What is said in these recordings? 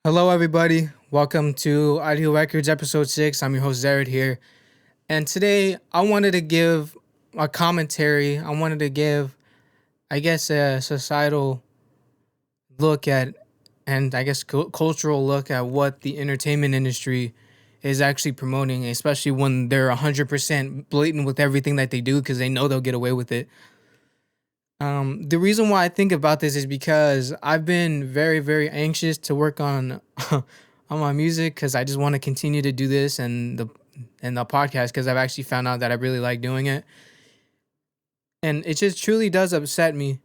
Hello, everybody. Welcome to Audio Records Episode 6. I'm your host, Xarod here. And today I wanted to give a commentary. I wanted to give, a societal look at, and cultural look at what the entertainment industry is actually promoting, especially when they're 100% blatant with everything that they do because they know they'll get away with it. The reason why I think about this is because I've been very, very anxious to work on on my music because I just want to continue to do this and the podcast because I've actually found out that I really like doing it, and it just truly does upset me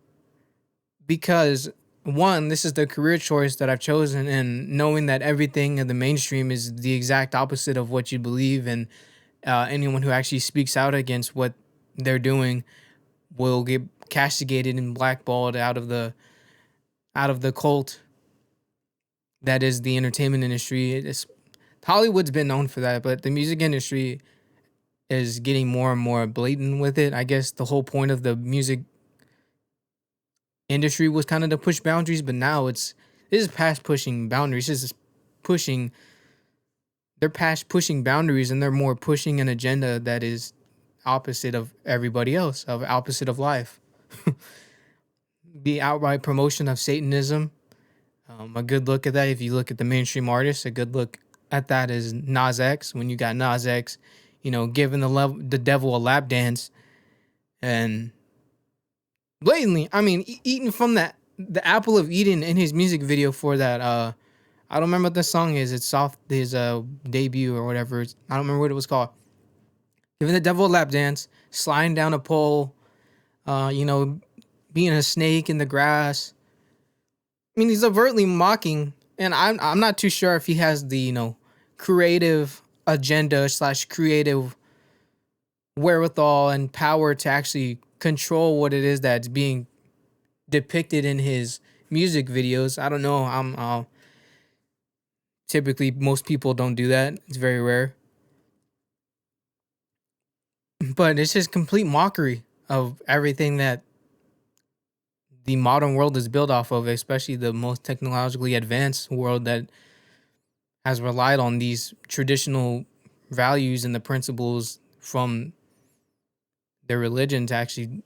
because one, this is the career choice that I've chosen, and knowing that everything in the mainstream is the exact opposite of what you believe, and anyone who actually speaks out against what they're doing will get castigated and blackballed out of the cult that is the entertainment industry. Hollywood's been known for that, but the music industry is getting more and more blatant with it. I guess the whole point of the music industry was kind of to push boundaries, but now this is past pushing boundaries. This is pushing they're past pushing boundaries, and they're more pushing an agenda that is opposite of everybody else, of opposite of life. The outright promotion of Satanism. A good look at that, if you look at the mainstream artists, a good look at that is Nas X. When you got Nas X, giving the devil a lap dance, and blatantly, I mean, eating from the apple of Eden in his music video for that. I don't remember what the song is. It's off his debut or whatever. I don't remember what it was called. Giving the devil a lap dance, sliding down a pole, being a snake in the grass. I mean, he's overtly mocking, and I'm not too sure if he has the creative agenda / creative wherewithal and power to actually control what it is that's being depicted in his music videos. I don't know. I'm typically most people don't do that. It's very rare, but it's just complete mockery of everything that the modern world is built off of, especially the most technologically advanced world that has relied on these traditional values and the principles from their religion to actually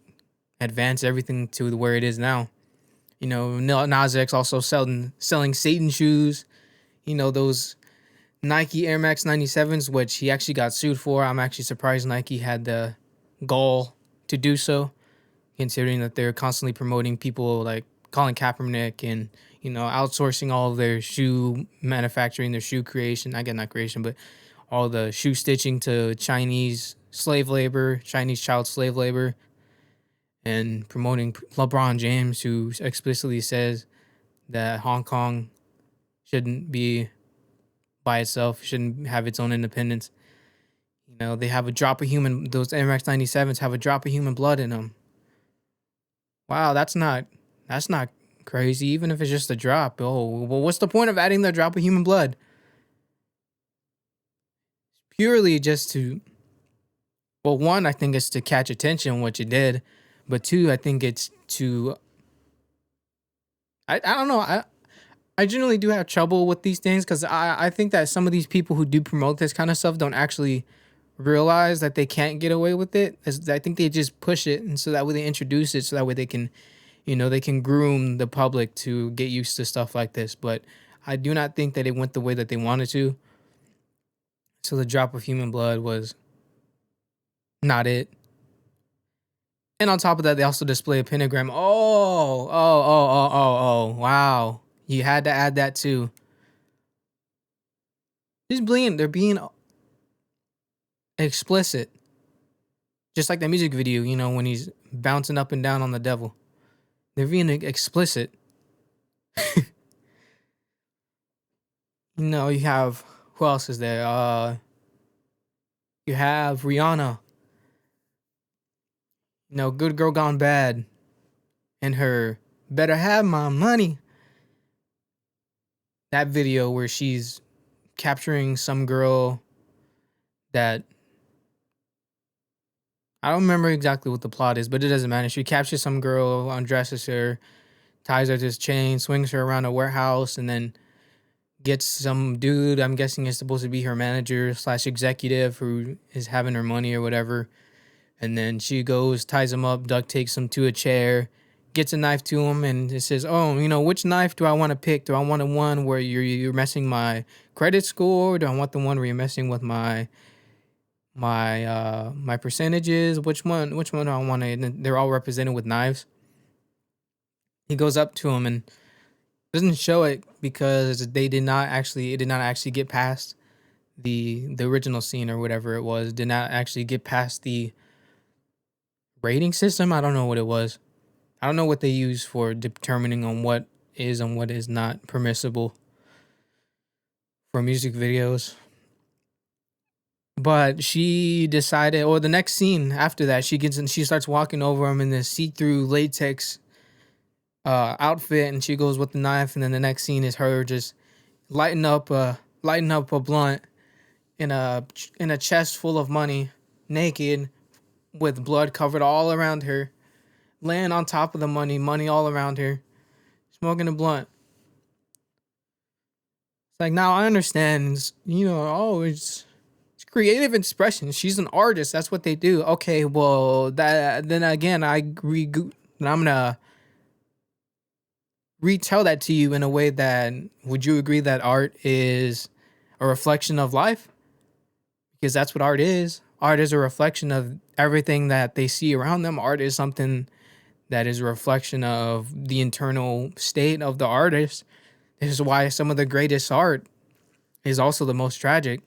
advance everything to where it is now. Nas X also selling Satan shoes. Those Nike Air Max 97s, which he actually got sued for. I'm actually surprised Nike had the gall to do so, considering that they're constantly promoting people like Colin Kaepernick and outsourcing all of their shoe manufacturing, their shoe creation. I get not creation, but all the shoe stitching to Chinese child slave labor, and promoting LeBron James, who explicitly says that Hong Kong shouldn't be by itself, shouldn't have its own independence. They have a drop of those MX 97s have a drop of human blood in them. Wow, that's not crazy, even if it's just a drop. Oh, well, what's the point of adding the drop of human blood? Purely just to, well, one, I think it's to catch attention, what you did, but two, I think it's to, I don't know, I generally do have trouble with these things because I think that some of these people who do promote this kind of stuff don't actually realize that they can't get away with it. I think they just push it, and so that way they introduce it, so that way they can, they can groom the public to get used to stuff like this. But I do not think that it went the way that they wanted to. So the drop of human blood was not it. And on top of that, they also display a pentagram. Oh, wow. You had to add that too. Just blatant. They're being explicit. Just like that music video, when he's bouncing up and down on the devil. They're being explicit. You have, who else is there? You have Rihanna. Good Girl Gone Bad. And her Better Have My Money. That video where she's capturing some girl that, I don't remember exactly what the plot is, but it doesn't matter. She captures some girl, undresses her, ties her to this chain, swings her around a warehouse, and then gets some dude, I'm guessing is supposed to be her manager slash executive, who is having her money or whatever. And then she goes, ties him up, duct takes him to a chair, gets a knife to him, and it says, "Oh, which knife do I want to pick? Do I want the one where you're messing my credit score? Or do I want the one where you're messing with my percentages? Which one do I want to?" And they're all represented with knives. He goes up to him and doesn't show it because it did not actually get past the original scene or whatever it was. Did not actually get past the rating system. I don't know what it was. I don't know what they use for determining on what is and what is not permissible for music videos. But she decided, or the next scene after that, she starts walking over him in this see-through latex outfit, and she goes with the knife. And then the next scene is her just lighting up a blunt in a chest full of money, naked, with blood covered all around her, laying on top of the money all around her, smoking a blunt. It's like, now I understand, it's creative expression. She's an artist. That's what they do. Okay, well, then again, I agree. And I'm gonna retell that to you in a way that, would you agree that art is a reflection of life? Because that's what art is. Art is a reflection of everything that they see around them. Art is something that is a reflection of the internal state of the artist. This is why some of the greatest art is also the most tragic.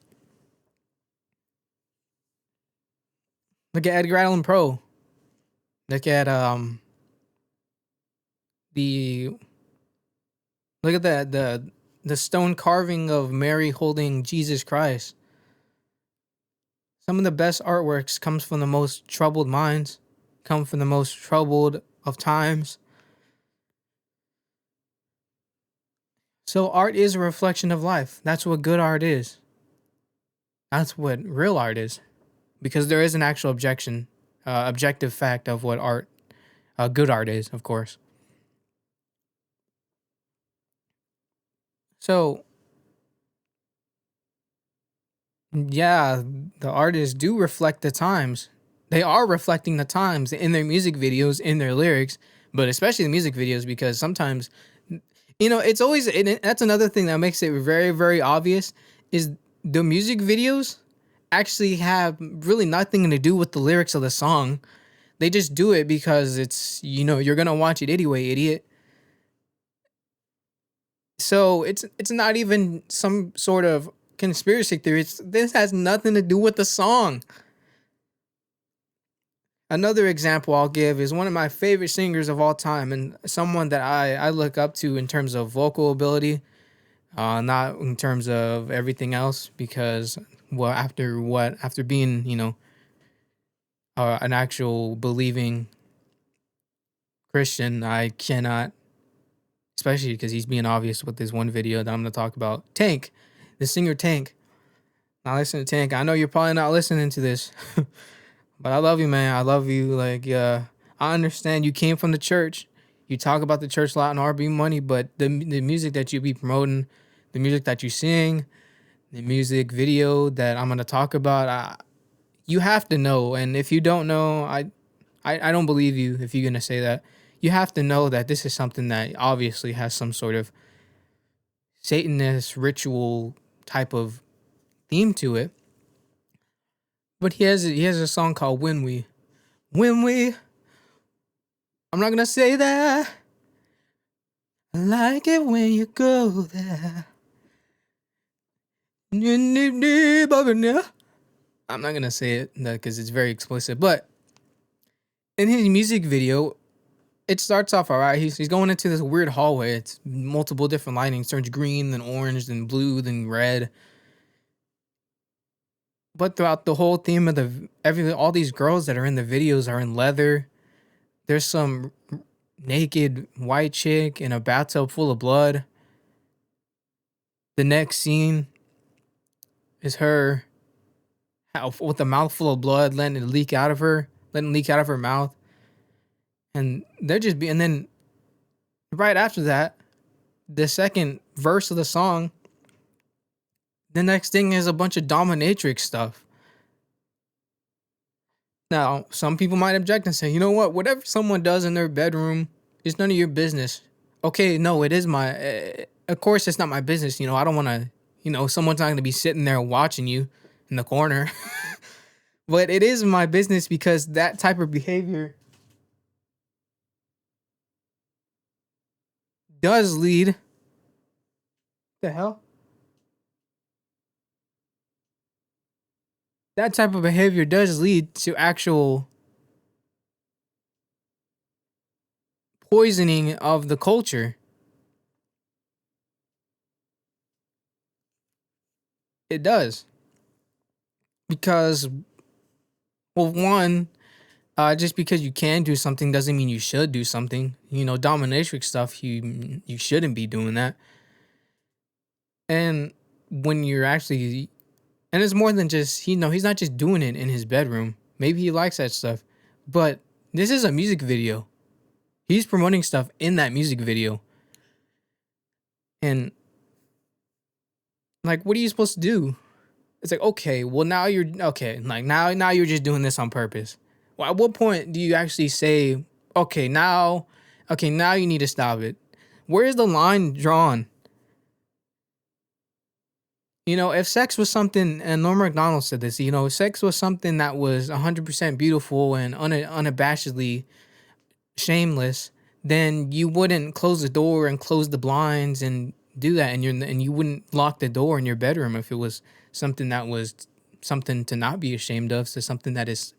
Look at Edgar Allan Poe. Look at the look at the stone carving of Mary holding Jesus Christ. Some of the best artworks comes from the most troubled minds, come from the most troubled of times. So art is a reflection of life. That's what good art is. That's what real art is. Because there is an actual objective fact of what good art is, of course. So, yeah, the artists do reflect the times. They are reflecting the times in their music videos, in their lyrics, but especially the music videos, because sometimes, it's always, and that's another thing that makes it very, very obvious, is the music videos actually have really nothing to do with the lyrics of the song. They just do it because it's, you're going to watch it anyway, idiot. So it's not even some sort of conspiracy theory. This has nothing to do with the song. Another example I'll give is one of my favorite singers of all time, and someone that I look up to in terms of vocal ability, not in terms of everything else, because, well, after being, an actual believing Christian, I cannot, especially because he's being obvious with this one video that I'm going to talk about. Tank, the singer Tank. Now listen to Tank. I know you're probably not listening to this, but I love you, man. I love you. Like, I understand you came from the church. You talk about the church a lot in R&B money, but the music that you be promoting, the music that you sing, the music video that I'm going to talk about, you have to know. And if you don't know, I don't believe you if you're going to say that. You have to know that this is something that obviously has some sort of Satanist ritual type of theme to it. But he has a song called When We. I'm not going to say that. I like it when you go there. I'm not going to say it because it's very explicit. But in his music video, it starts off all right. He's going into this weird hallway. It's multiple different lighting. It turns green, then orange, then blue, then red. But throughout the whole theme of all these girls that are in the videos are in leather. There's some naked white chick in a bathtub full of blood. The next scene is her with a mouthful of blood, letting it leak out of her mouth. And then right after that, the second verse of the song The next thing is a bunch of dominatrix stuff. Now, some people might object and say, you know what? Whatever someone does in their bedroom is none of your business. Okay, no, it is my. Of course, it's not my business. I don't want to. Someone's not going to be sitting there watching you in the corner. But it is my business because that type of behavior does lead. The hell? That type of behavior does lead to actual poisoning of the culture. It does. Because, well, one, just because you can do something doesn't mean you should do something. Dominatrix stuff, you shouldn't be doing that. And when you're actually, and it's more than just, he's not just doing it in his bedroom. Maybe he likes that stuff. But this is a music video. He's promoting stuff in that music video. And, like, what are you supposed to do? It's like, okay, well, now you're, okay, like, now you're just doing this on purpose. Well, at what point do you actually say, okay, now you need to stop it? Where is the line drawn? If sex was something, and Norm MacDonald said this, if sex was something that was 100% beautiful and unabashedly shameless, then you wouldn't close the door and close the blinds and do that, and you wouldn't lock the door in your bedroom if it was something that was something to not be ashamed of, so something that is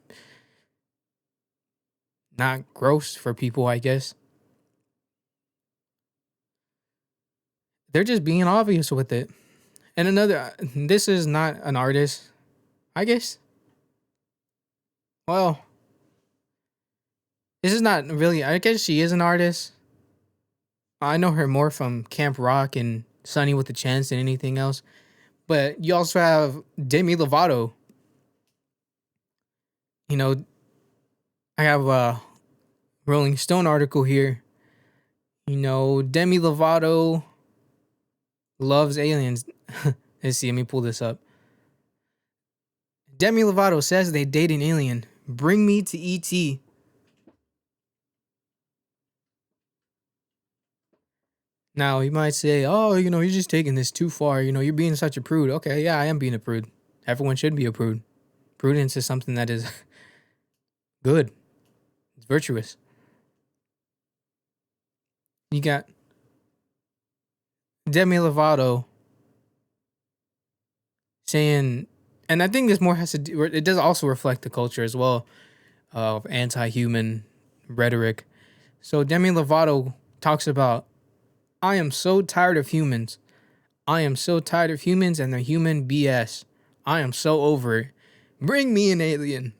not gross for people, I guess. They're just being obvious with it. And this is not an artist, I guess. Well, this is not really, I guess she is an artist. I know her more from Camp Rock and Sunny with a Chance than anything else. But you also have Demi Lovato. I have a Rolling Stone article here. Demi Lovato loves aliens. Let's see, let me pull this up. Demi Lovato says they date an alien. Bring me to E.T. Now, you might say, oh, you're just taking this too far. You're being such a prude. Okay, yeah, I am being a prude. Everyone should be a prude. Prudence is something that is good. It's virtuous. You got Demi Lovato saying, and I think this more has to do, it does also reflect the culture as well of anti-human rhetoric. So Demi Lovato talks about, I am so tired of humans. I am so tired of humans and their human BS. I am so over it. Bring me an alien.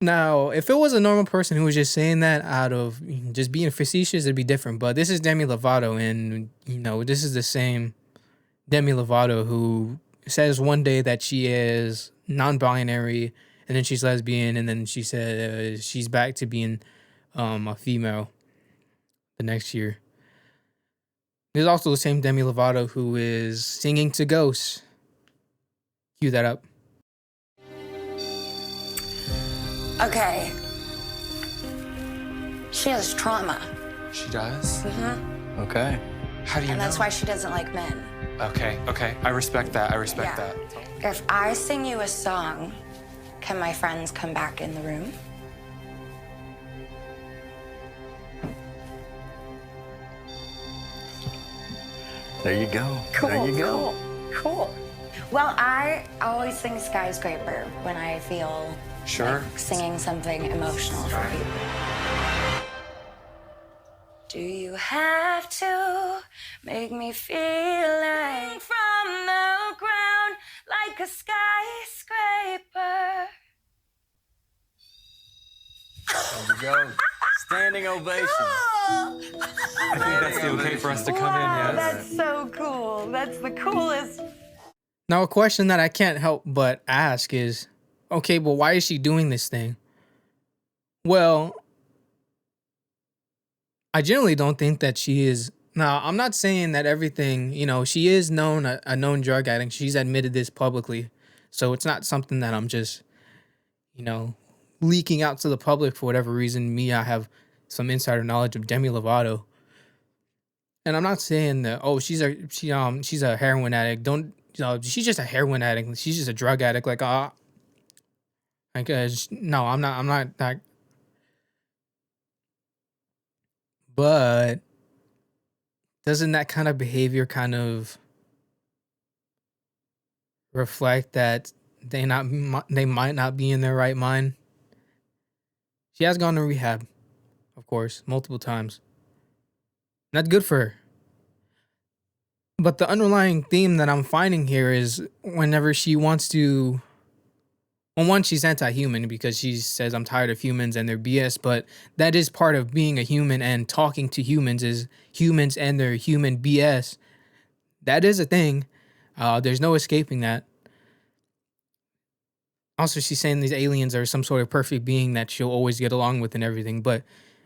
Now, if it was a normal person who was just saying that out of just being facetious, it'd be different. But this is Demi Lovato, and this is the same Demi Lovato who says one day that she is non-binary, and then she's lesbian, and then she said she's back to being a female the next year. There's also the same Demi Lovato who is singing to ghosts. Cue that up. Okay. She has trauma. She does? Mm-hmm. Okay. How do you know? And that's why she doesn't like men. Okay. I respect that. that. If I sing you a song, can my friends come back in the room? There you go. Cool, there you go. Cool. Well, I always sing Skyscraper when I feel Sure. like singing something emotional for people. Do you have to make me feel like from the ground like a skyscraper? There you go. Standing ovation. I think that's the okay for us to come in, yes? That's so cool. That's the coolest. Now, a question that I can't help but ask is, okay, but why is she doing this thing? Well, I generally don't think that she is Now, I'm not saying that everything, she is known a known drug addict. She's admitted this publicly. So it's not something that I'm just, you know, leaking out to the public for whatever reason. I have some insider knowledge of Demi Lovato. And I'm not saying that she's a heroin addict. Don't she's just a heroin addict. She's just a drug addict. No, I'm not that. But doesn't that kind of behavior kind of reflect that they might not be in their right mind? She has gone to rehab, of course, multiple times. That's good for her. But the underlying theme that I'm finding here is whenever she wants to, well, one, she's anti-human because she says I'm tired of humans and their BS, but that is part of being a human, and talking to humans is humans and their human BS. That is a thing. There's no escaping that. Also, she's saying these aliens are some sort of perfect being that she'll always get along with and everything.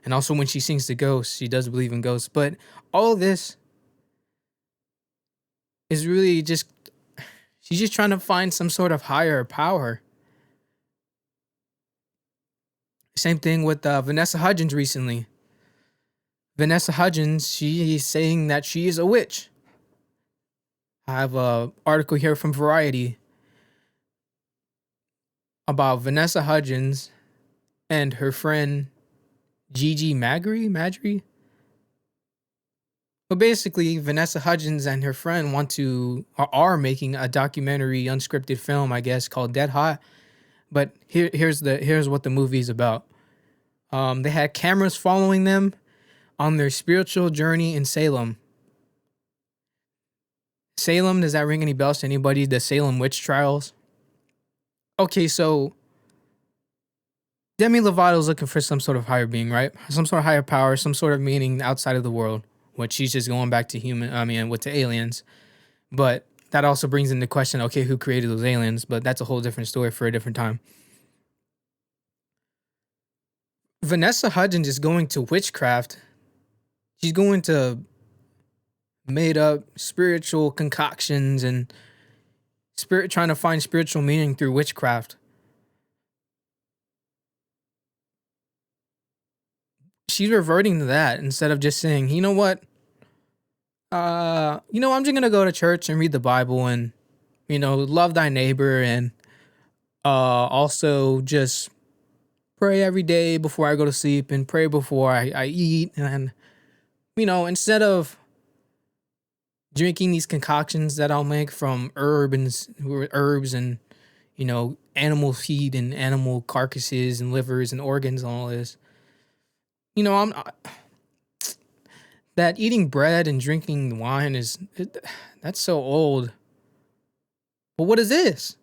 And also when she sings to ghosts, she does believe in ghosts. But all of this is really just, she's just trying to find some sort of higher power. Same thing with Vanessa Hudgens recently. Vanessa Hudgens, she's saying that she is a witch. I have an article here from Variety about Vanessa Hudgens and her friend Gigi Madry. But basically, Vanessa Hudgens and her friend are making a documentary, unscripted film, I guess, called Dead Hot. But here's what the movie's about. They had cameras following them on their spiritual journey in Salem. Salem, does that ring any bells to anybody? The Salem witch trials. Okay, so Demi Lovato's looking for some sort of higher being, right? Some sort of higher power, some sort of meaning outside of the world. Which she's just going back to with the aliens. But that also brings into question, okay, who created those aliens? But that's a whole different story for a different time. Vanessa Hudgens is going to witchcraft. She's going to made up spiritual concoctions and trying to find spiritual meaning through witchcraft. She's reverting to that instead of just saying, you know what? I'm just gonna go to church and read the Bible and, love thy neighbor, and also just pray every day before I go to sleep and pray before I eat. And, instead of drinking these concoctions that I'll make from herbs and, animal feed and animal carcasses and livers and organs and all this, that eating bread and drinking wine that's so old. But what is this?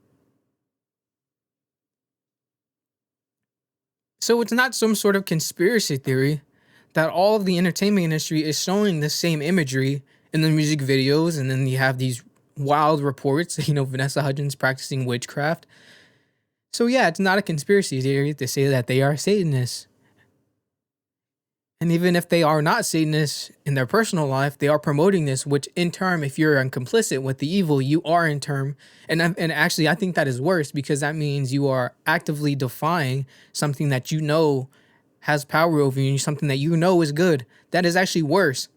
So it's not some sort of conspiracy theory that all of the entertainment industry is showing the same imagery in the music videos, and then you have these wild reports, Vanessa Hudgens practicing witchcraft. So yeah, it's not a conspiracy theory to say that they are Satanists. And even if they are not Satanists in their personal life, they are promoting this, which in turn, if you're complicit with the evil, you are in turn. And actually, I think that is worse, because that means you are actively defying something that has power over you, something that is good. That is actually worse.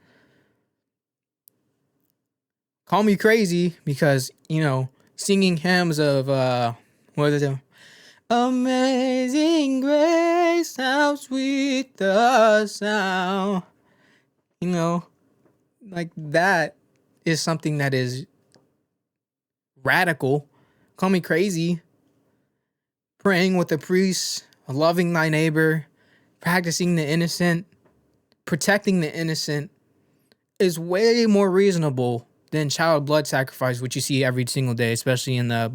Call me crazy because, singing hymns of, what is it? Amazing grace, how sweet the sound. Like that is something that is radical. Call me crazy. Praying with the priest, loving thy neighbor, practicing the innocent, protecting the innocent is way more reasonable than child blood sacrifice, which you see every single day, especially in the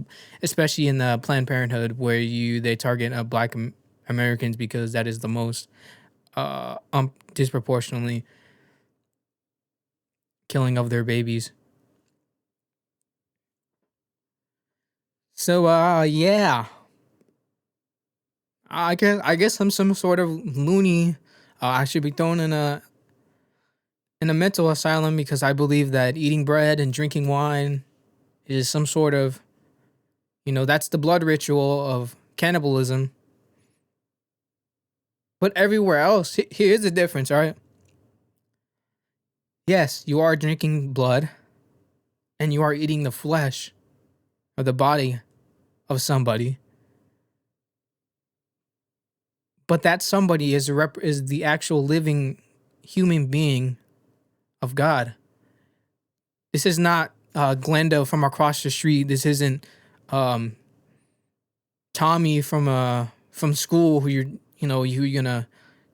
Planned Parenthood, where they target Black Americans because that is the most disproportionately killing of their babies. So yeah, I guess I'm some sort of loony. I should be thrown in in a mental asylum because I believe that eating bread and drinking wine is some sort of, that's the blood ritual of cannibalism. But everywhere else, here's the difference, all right? Yes, you are drinking blood and you are eating the flesh of the body of somebody. But that somebody is is the actual living human being of God. This is not Glenda from across the street. This isn't um, Tommy from school who you're gonna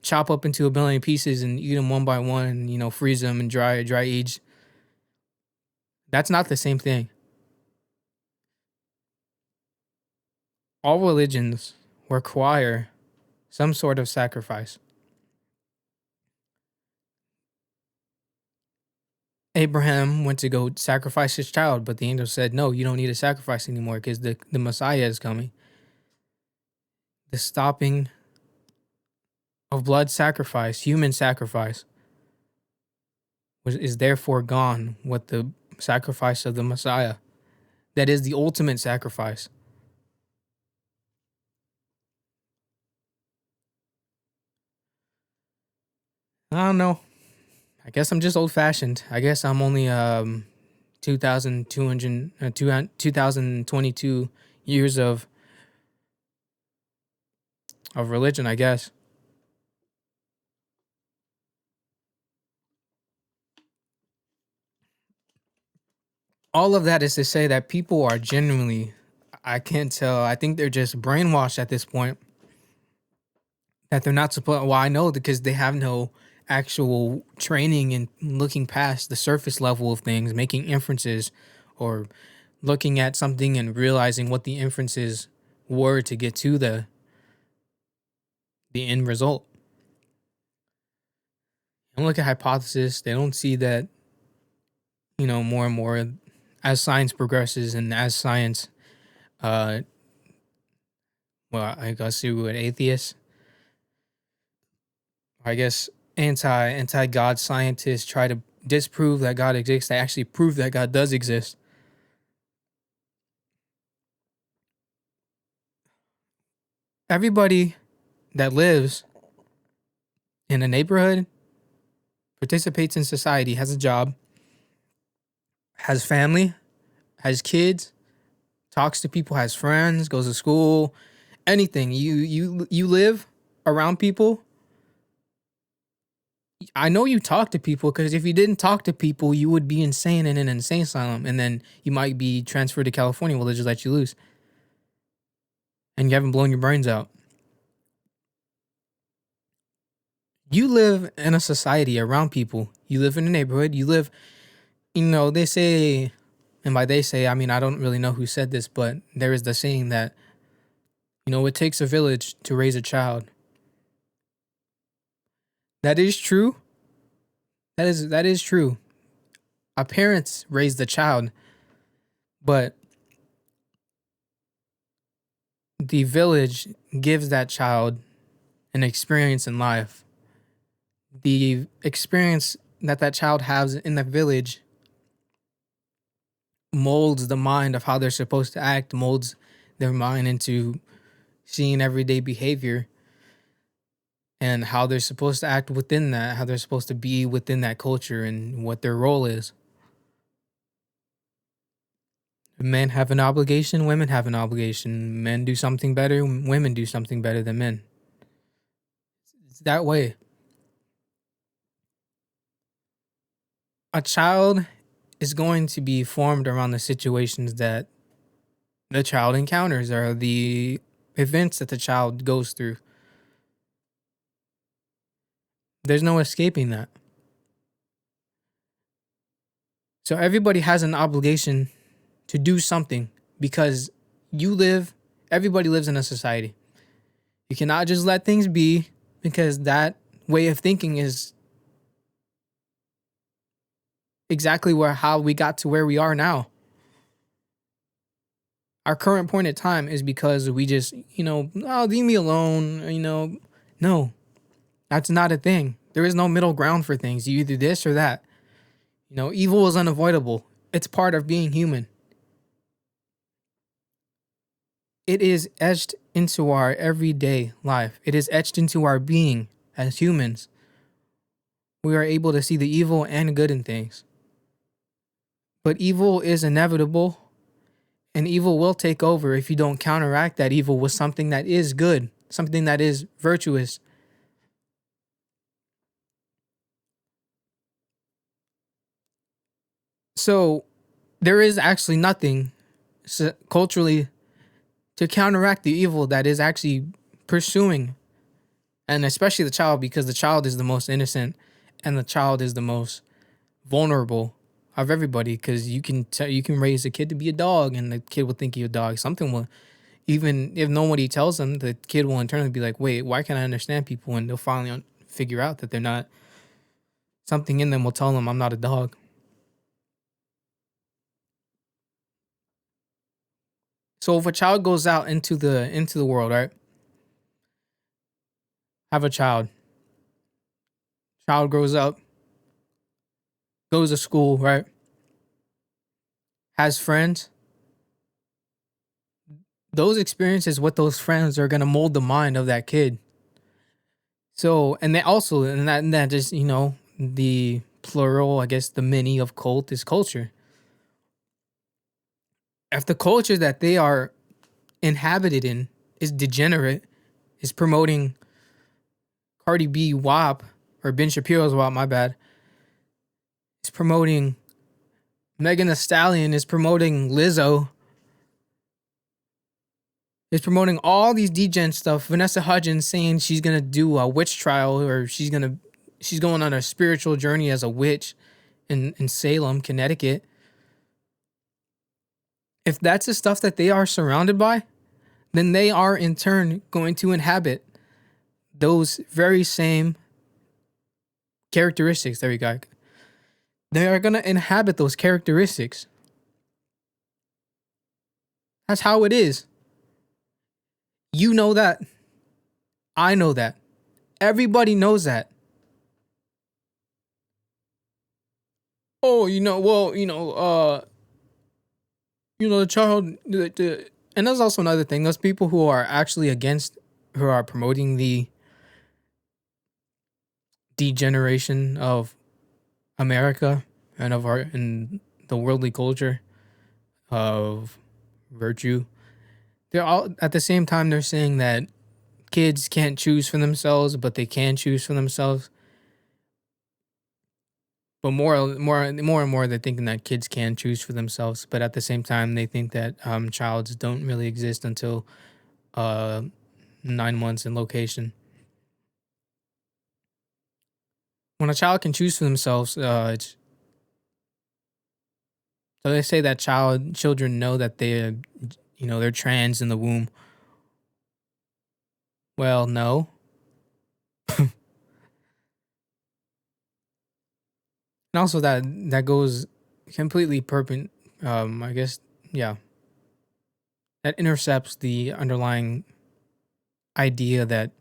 chop up into a billion pieces and eat them one by one and freeze them and dry age. That's not the same thing. All religions require some sort of sacrifice. Abraham went to go sacrifice his child, but the angel said, "No, you don't need to sacrifice anymore because the Messiah is coming." The stopping of blood sacrifice, human sacrifice, is therefore gone with the sacrifice of the Messiah. That is the ultimate sacrifice. I don't know. I guess I'm just old fashioned. I guess I'm only 2022 years of religion, I guess. All of that is to say that people are genuinely, I can't tell, I think they're just brainwashed at this point. That they're not supposed, well, I know because they have no actual training in looking past the surface level of things, making inferences or looking at something and realizing what the inferences were to get to the end result. And look at hypothesis. They don't see that, more and more as science progresses and as science, well, I guess you would atheists. I guess anti God scientists try to disprove that God exists. They actually prove that God does exist. Everybody that lives in a neighborhood, participates in society, has a job, has family, has kids, talks to people, has friends, goes to school, anything. You live around people. I know you talk to people because if you didn't talk to people, you would be insane in an insane asylum, and then you might be transferred to California where they just let you loose, and you haven't blown your brains out. You live in a society around people. You live in a neighborhood. You live, they say, and by they say, I mean, I don't really know who said this, but there is the saying that, it takes a village to raise a child. That is true. That is true. Our parents raise the child, but the village gives that child an experience in life. The experience that child has in the village molds the mind of how they're supposed to act, molds their mind into seeing everyday behavior and how they're supposed to act within that, how they're supposed to be within that culture and what their role is. Men have an obligation, women have an obligation. Men do something better, women do something better than men. It's that way. A child is going to be formed around the situations that the child encounters or the events that the child goes through. There's no escaping that. So everybody has an obligation to do something because everybody lives in a society. You cannot just let things be because that way of thinking is exactly how we got to where we are now. Our current point in time is because we just, leave me alone, no, that's not a thing. There is no middle ground for things. You either this or that. You know, evil is unavoidable. It's part of being human. It is etched into our everyday life. It is etched into our being as humans. We are able to see the evil and good in things. But evil is inevitable, and evil will take over if you don't counteract that evil with something that is good, something that is virtuous. So there is actually nothing culturally to counteract the evil that is actually pursuing, and especially the child, because the child is the most innocent and the child is the most vulnerable of everybody, because you can raise a kid to be a dog and the kid will think you're a dog. Something will, even if nobody tells them, the kid will internally be like, wait, why can't I understand people? And they'll finally figure out that they're not, something in them will tell them I'm not a dog. So if a child goes out into the world, right? Have a child. Child grows up, goes to school, right? Has friends. Those experiences with those friends are gonna mold the mind of that kid. So, and they also, and that just, you know, the plural, I guess the many of cult is culture. If the culture that they are inhabited in is degenerate, is promoting Cardi B WAP, or Ben Shapiro's WAP, my bad, is promoting Megan Thee Stallion, is promoting Lizzo, is promoting all these degen stuff. Vanessa Hudgens saying she's gonna do a witch trial, or she's going on a spiritual journey as a witch in Salem, Connecticut. If that's the stuff that they are surrounded by, then they are in turn going to inhabit those very same characteristics. There we go. They are going to inhabit those characteristics. That's how it is. You know that. I know that. Everybody knows that. Oh, the child, and that's also another thing. Those people who are actually against, who are promoting the degeneration of America and of our, and the worldly culture of virtue, they're all at the same time, they're saying that kids can't choose for themselves, but they can choose for themselves. But more and more, they're thinking that kids can choose for themselves. But at the same time, they think that childs don't really exist until 9 months in location. When a child can choose for themselves, so they say that children know that they're trans in the womb. Well, no. And also that goes completely I guess, yeah. That intercepts the underlying idea that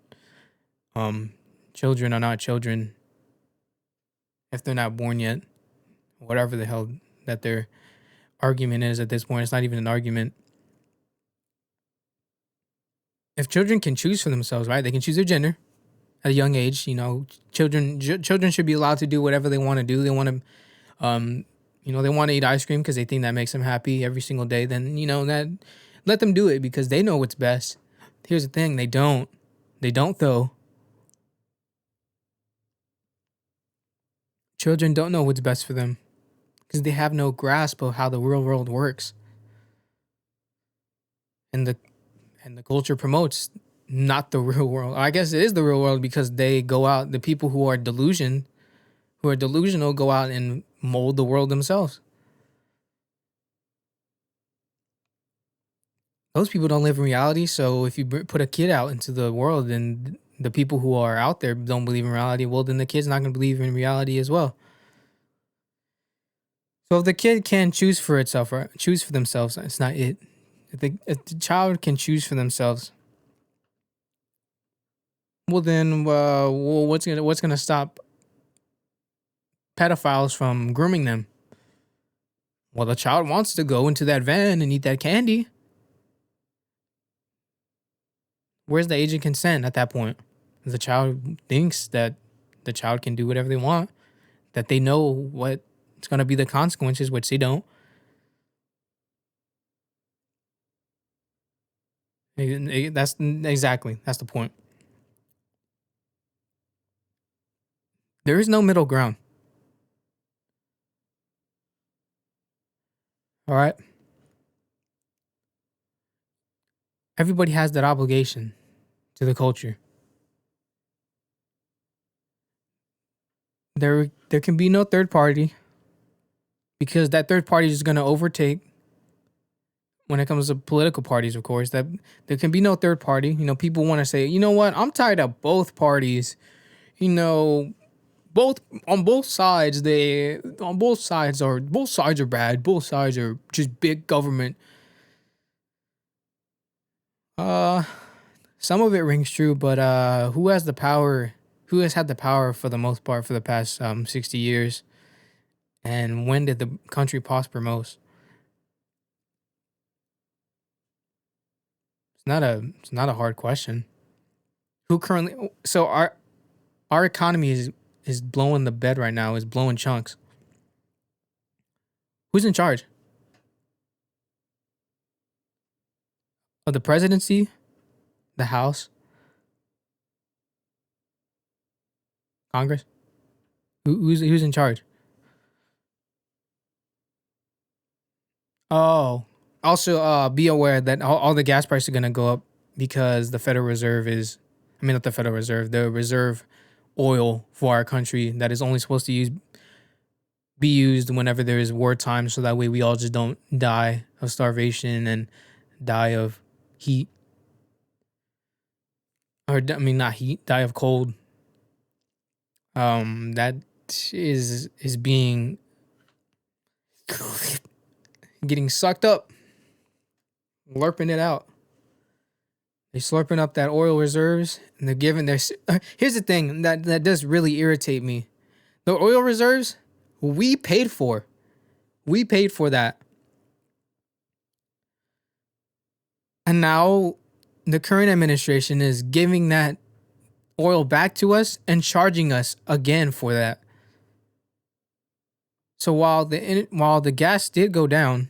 children are not children if they're not born yet. Whatever the hell that their argument is at this point, it's not even an argument. If children can choose for themselves, right? They can choose their gender at a young age. You know, children should be allowed to do whatever they want to do. They want to, they want to eat ice cream because they think that makes them happy every single day. Then that, let them do it because they know what's best. Here's the thing: they don't. They don't though. Children don't know what's best for them because they have no grasp of how the real world works. And the culture promotes not the real world. I guess it is the real world because they go out, the people who are delusional go out and mold the world themselves. Those people don't live in reality, so if you put a kid out into the world and the people who are out there don't believe in reality, well, then the kid's not going to believe in reality as well. So if the kid can choose for itself, or choose for themselves, it's not it. If the child can choose for themselves, well then, what's gonna stop pedophiles from grooming them. Well, the child wants to go into that van and eat that candy. Where's the age of consent at that point? The child thinks that the child can do whatever they want, that they know what's going to be the consequences, which they don't. That's the point. There is no middle ground. All right. Everybody has that obligation to the culture. There can be no third party, because that third party is going to overtake. When it comes to political parties, of course, that there can be no third party. You know, people want to say, you know what, I'm tired of both parties. You know, both sides are bad. Both sides are just big government. Some of it rings true, but who has the power? Who has had the power for the most part for the past 60 years? And when did the country prosper most? It's not a hard question. Who currently? So our economy is blowing the bed right now. Is blowing chunks. Who's in charge? Of the presidency, the House, Congress. Who's in charge? Oh, also be aware that all the gas prices are gonna go up because the Federal Reserve not the Federal Reserve, the reserve oil for our country that is only supposed to be used whenever there is wartime, so that way we all just don't die of starvation and die of heat. Or not heat, die of cold. That is being getting sucked up, slurping it out. They're slurping up that oil reserves, and they're giving their. Here's the thing that does really irritate me: the oil reserves we paid for. We paid for that, and now the current administration is giving that oil back to us and charging us again for that. So while the gas did go down,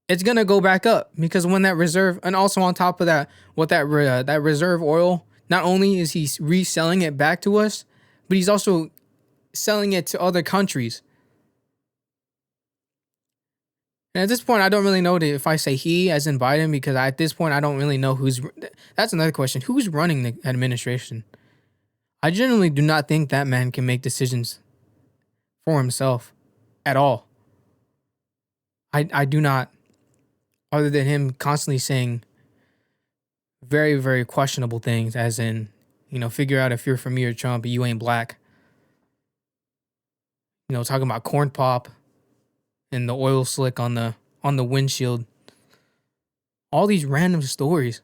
it's gonna go back up, because when that reserve, and also on top of that, what that reserve oil, not only is he reselling it back to us, but he's also selling it to other countries. And at this point, I don't really know if I say he as in Biden, because at this point, I don't really know who's. That's another question. Who's running the administration? I generally do not think that man can make decisions for himself at all. I do not. Other than him constantly saying very, very questionable things, as in, figure out if you're for me or Trump, but you ain't black. Talking about corn pop and the oil slick on the windshield. All these random stories.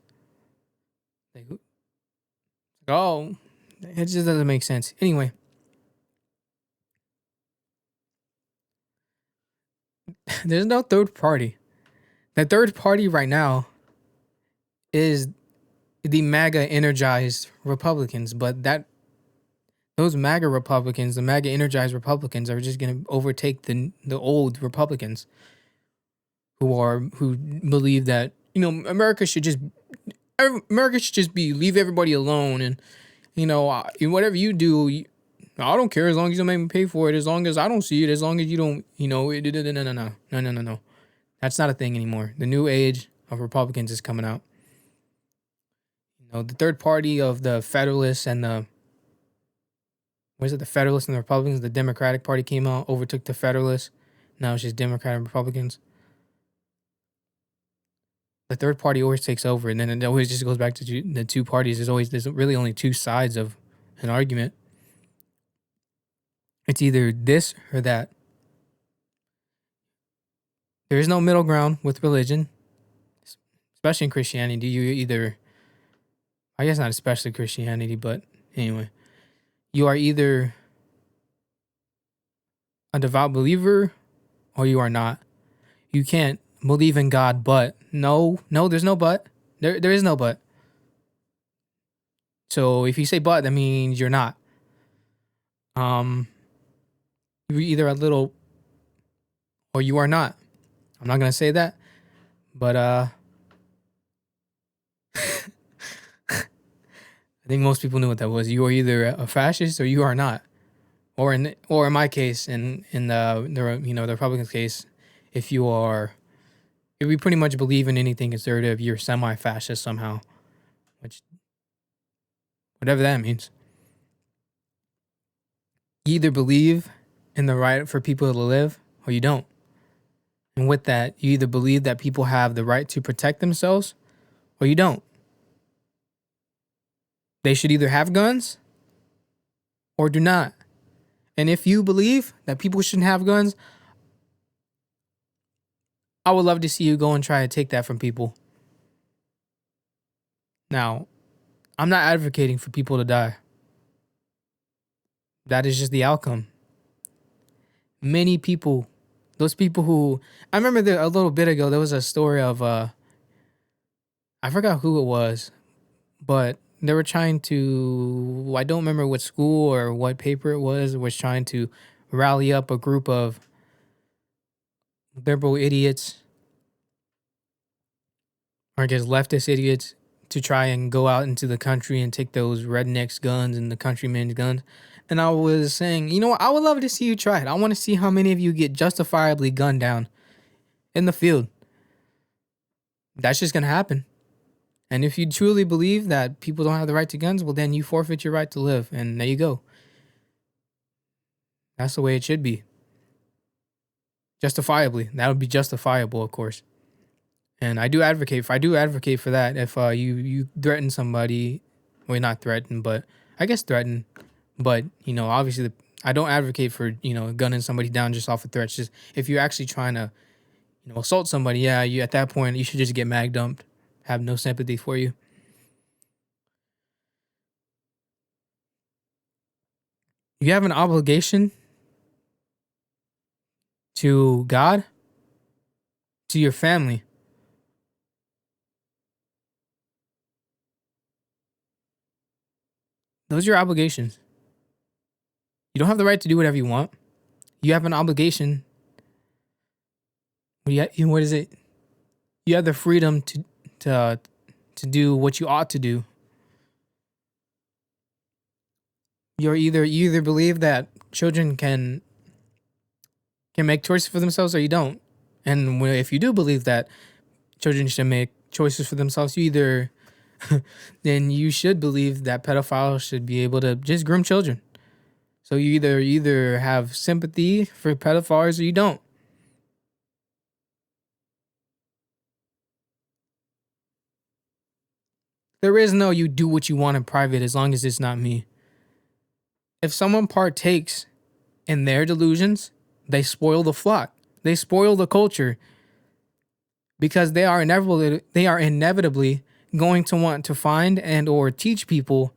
Oh, it just doesn't make sense. Anyway. There's no third party. The third party right now is the MAGA energized Republicans, but those MAGA Republicans, the MAGA energized Republicans, are just going to overtake the old Republicans who believe that America should just be leave everybody alone, and whatever you do, I don't care as long as you don't make me pay for it, as long as I don't see it, as long as you don't no. That's not a thing anymore. The new age of Republicans is coming out. The third party of the Federalists and the Federalists and the Republicans, the Democratic Party came out, overtook the Federalists. Now it's just Democrat and Republicans. The third party always takes over, and then it always just goes back to the two parties. There's really only two sides of an argument. It's either this or that. There is no middle ground with religion, especially in Christianity. You either, I guess not especially Christianity, but anyway, you are either a devout believer or you are not. You can't believe in God, but no, there's no but. There is no but. So if you say but, that means you're not. You're either a little or you are not. I'm not gonna say that, but I think most people knew what that was. You are either a fascist or you are not. Or in my case, in the Republican case, if we pretty much believe in anything conservative, you're semi-fascist somehow, which whatever that means. You either believe in the right for people to live or you don't. And with that, you either believe that people have the right to protect themselves or you don't. They should either have guns or do not. And if you believe that people shouldn't have guns, I would love to see you go and try to take that from people. Now, I'm not advocating for people to die. That is just the outcome. Many people, those people who, I remember a little bit ago, there was a story of, I forgot who it was, but they were trying to, I don't remember what school or what paper it was trying to rally up a group of liberal idiots, or I guess leftist idiots, to try and go out into the country and take those rednecks' guns and the countrymen's guns. And I was saying, you know what? I would love to see you try it. I want to see how many of you get justifiably gunned down in the field. That's just going to happen. And if you truly believe that people don't have the right to guns, well, then you forfeit your right to live. And there you go. That's the way it should be. Justifiably. That would be justifiable, of course. And I do advocate for that. If you threaten somebody, well, not threaten, but I guess threaten. But, obviously, I don't advocate for, gunning somebody down just off of threats. Just if you're actually trying to, assault somebody, yeah, you at that point, you should just get mag dumped. Have no sympathy for you. You have an obligation to God, to your family. Those are your obligations. You don't have the right to do whatever you want. You have an obligation. What is it? You have the freedom to do what you ought to do. You either believe that children can make choices for themselves or you don't. And if you do believe that children should make choices for themselves, then you should believe that pedophiles should be able to just groom children. So you either have sympathy for pedophiles or you don't. There is no you do what you want in private as long as it's not me. If someone partakes in their delusions, they spoil the flock. They spoil the culture because they are inevitably going to want to find and or teach people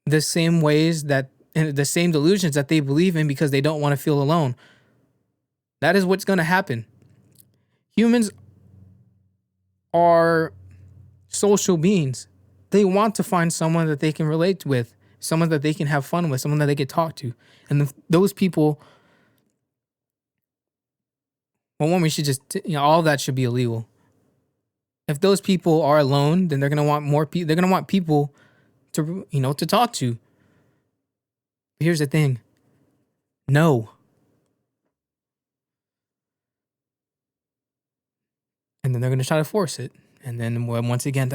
the same ways that and the same delusions that they believe in because they don't want to feel alone. That is what's going to happen. Humans are social beings. They want to find someone that they can relate with, someone that they can have fun with, someone that they can talk to. And those people, well, one, we should just, all of that should be illegal. If those people are alone, then they're going to want more people. They're going to want people to, to talk to. Here's the thing. No. And then they're going to try to force it. And then once again,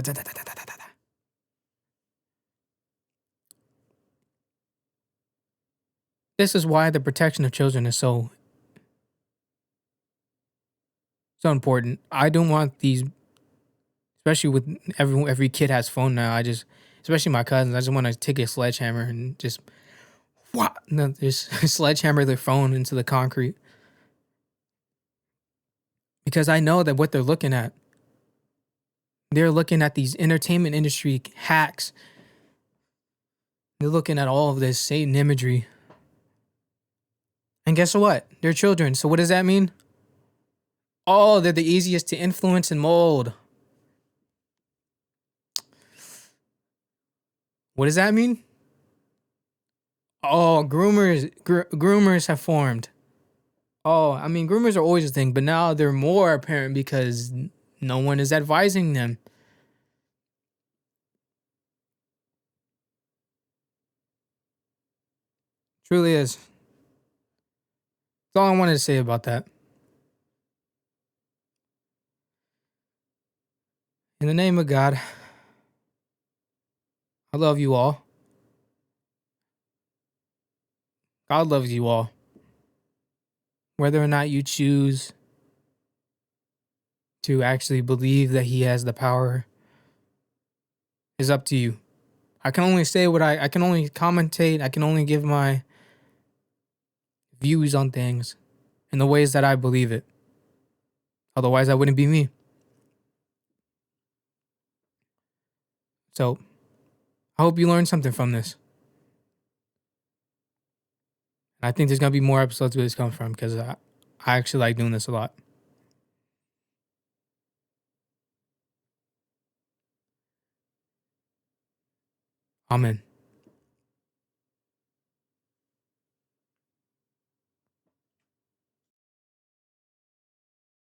This is why the protection of children is so important. I don't want these, especially with every kid has phone now. Especially my cousins, I just want to take a sledgehammer and just sledgehammer their phone into the concrete. Because I know that what they're looking at, they're looking at these entertainment industry hacks. They're looking at all of this Satan imagery. And guess what? They're children. So what does that mean? Oh, they're the easiest to influence and mold. What does that mean? Oh, groomers have formed. Oh, I mean, groomers are always a thing, but now they're more apparent because no one is advising them. Truly is. That's all I wanted to say about that. In the name of God, I love you all. God loves you all. Whether or not you choose to actually believe that He has the power is up to you. I can only say what I can only commentate. I can only give my views on things in the ways that I believe it. Otherwise, that wouldn't be me. So, I hope you learned something from this. And I think there's going to be more episodes where this comes from because I actually like doing this a lot. Amen.